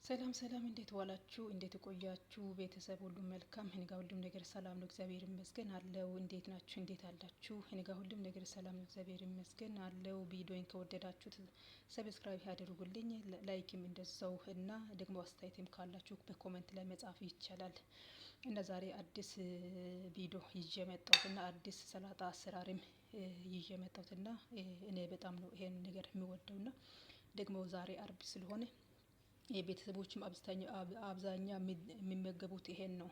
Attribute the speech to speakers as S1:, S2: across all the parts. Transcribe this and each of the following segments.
S1: ሰላም ሰላም፣ እንዴት ዋላችሁ? እንዴት ቆያችሁ? ቤተሰብ ሁሉም መልካም? እኔ ጋር ሁሉም ነገር ሰላም ነው፣ እግዚአብሔር ይመስገን አለው። እንዴት ናችሁ? እንዴት አላችሁ? እኔ ጋር ሁሉም ነገር ሰላም ነው፣ እግዚአብሔር ይመስገን አለው። ቪዲዮን ከወደዳችሁት ሰብስክራይብ ያድርጉልኝ፣ ላይክም እንደዛው እና ደግሞ አስተያየትም ካላችሁ በኮሜንት ላይ መጻፍ ይቻላል። እና ዛሬ አዲስ ቪዲዮ ይዤ መጣሁትና አዲስ ሰላጣ አሰራርም ይዤ መጣሁትና እኔ በጣም ነው ይሄን ነገር የሚወደውና ደግሞ ዛሬ አርብ ስለሆነ የቤተሰቦችም አብዛኛ የሚመገቡት ይሄን ነው።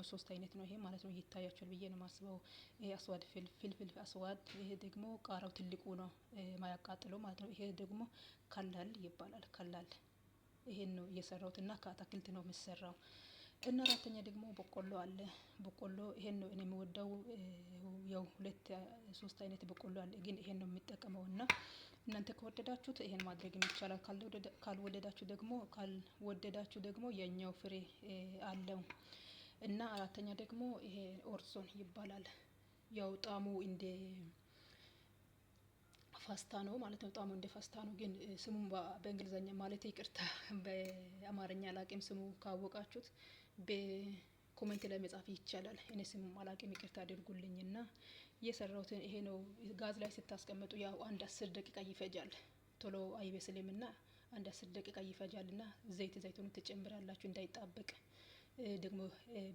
S1: ሶስት አይነት ነው ይሄ ማለት ነው። ይታያችኋል ብዬ ነው የማስበው። ይሄ አስዋድ ፍልፍል አስዋድ፣ ይሄ ደግሞ ቃራው ትልቁ ነው ማያቃጥለው ማለት ነው። ይሄ ደግሞ ከላል ይባላል። ከላል ይሄን ነው እየሰራሁት እና ከአትክልት ነው የሚሰራው። እና አራተኛ ደግሞ በቆሎ አለ። በቆሎ ይሄን ነው እኔ የምወደው። ያው ሁለት ሶስት አይነት በቆሎ አለ፣ ግን ይሄን ነው የምጠቀመው እና እናንተ ከወደዳችሁት ይሄን ማድረግ ይቻላል። ካልወደዳችሁ ደግሞ የኛው ፍሬ አለው። እና አራተኛ ደግሞ ይሄ ኦርዞን ይባላል። ያው ጣሙ እንደ ፋስታ ነው ማለት ነው። ጣሙ እንደ ፋስታ ነው፣ ግን ስሙን በእንግሊዘኛ ማለት ይቅርታ በአማርኛ አላቅም። ስሙ ካወቃችሁት በኮሜንት ላይ መጻፍ ይቻላል። እኔ ስሙን አላቅም፣ ይቅርታ አድርጉልኝና የሰራሁትን ይሄ ነው። ጋዝ ላይ ስታስቀምጡ ያው አንድ 10 ደቂቃ ይፈጃል። ቶሎ አይበስልምና አንድ 10 ደቂቃ ይፈጃልና ዘይቱን ትጨምራላችሁ እንዳይጣበቅ። ደግሞ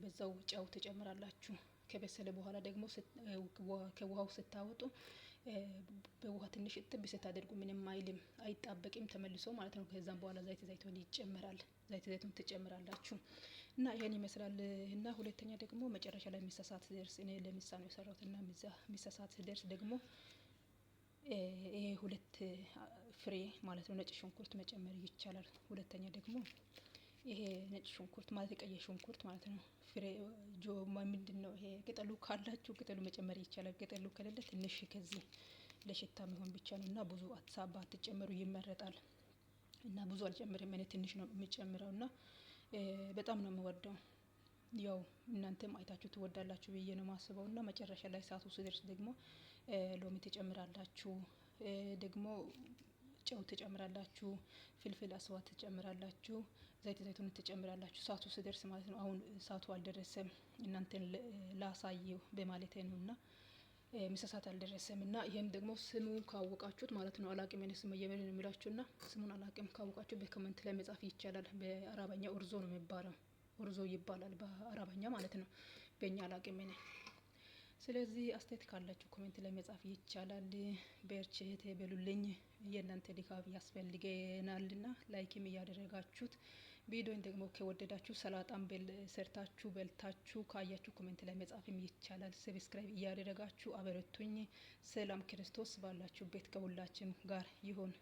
S1: በዛው ጨው ትጨምራላችሁ። ከበሰለ በኋላ ደግሞ ከውሃው ስታወጡ በውሃ ትንሽ እጥብ ስታደርጉ ምንም አይልም፣ አይጣበቅም ተመልሶ ማለት ነው። ከዛም በኋላ ዘይቱን ይጨመራል። ዘይቱን ትጨምራላችሁ እና ይሄን ይመስላል። እና ሁለተኛ ደግሞ መጨረሻ ላይ ሚሳሳት ደርስ እኔ ለምሳ ነው የሰራሁት እና ሚሳሳት ደርስ ደግሞ ይሄ ሁለት ፍሬ ማለት ነው ነጭ ሽንኩርት መጨመር ይቻላል። ሁለተኛ ደግሞ ይሄ ነጭ ሽንኩርት ማለት የቀይ ሽንኩርት ማለት ነው። ፍሬ ምንድነው ይሄ ቅጠሉ ካላችሁ ቅጠሉ መጨመር ይቻላል። ቅጠሉ ከሌለ ትንሽ ከዚህ ለሽታ የሚሆን ብቻ ነው እና ብዙ ባትጨምሩ ይመረጣል። እና ብዙ አልጨምርም እኔ ትንሽ ነው የምጨምረው እና በጣም ነው የምወደው። ያው እናንተም አይታችሁ ትወዳላችሁ ብዬ ነው የማስበው። እና መጨረሻ ላይ ሰዓቱ ሲደርስ ደግሞ ሎሚ ትጨምራላችሁ፣ ደግሞ ጨው ትጨምራላችሁ፣ ፍልፍል አስዋት ትጨምራላችሁ፣ ዘይቱን ትጨምራላችሁ። ሰዓቱ ሲደርስ ማለት ነው። አሁን ሰዓቱ አልደረሰም፣ እናንተን ላሳየው በማለቴ ነውና ምሳ ሰዓት አልደረሰም። እና ይሄን ደግሞ ስሙን ካወቃችሁት ማለት ነው። አላቅም እኔ ስሙ የምን ነው የሚላችሁና ስሙን አላቅም። ካወቃችሁ በኮሜንት ላይ መጻፍ ይቻላል። በአረበኛ ኦርዞ ነው የሚባለው። ኦርዞ ይባላል በአረበኛ ማለት ነው። በእኛ አላቅም እኔ። ስለዚህ አስተያየት ካላችሁ ኮሜንት ላይ መጻፍ ይቻላል። በርቺ እህቴ በሉልኝ። የእናንተ ድጋፍ ያስፈልገናልና ላይክም እያደረጋችሁት ቪዲዮን ደግሞ ከወደዳችሁ ሰላጣን ሰርታችሁ በልታችሁ ካያችሁ ኮሜንት ላይ መጻፍም ይቻላል። ሰብስክራይብ እያደረጋችሁ አበረቱኝ። ሰላም ክርስቶስ ባላችሁበት ከሁላችን ጋር ይሁን።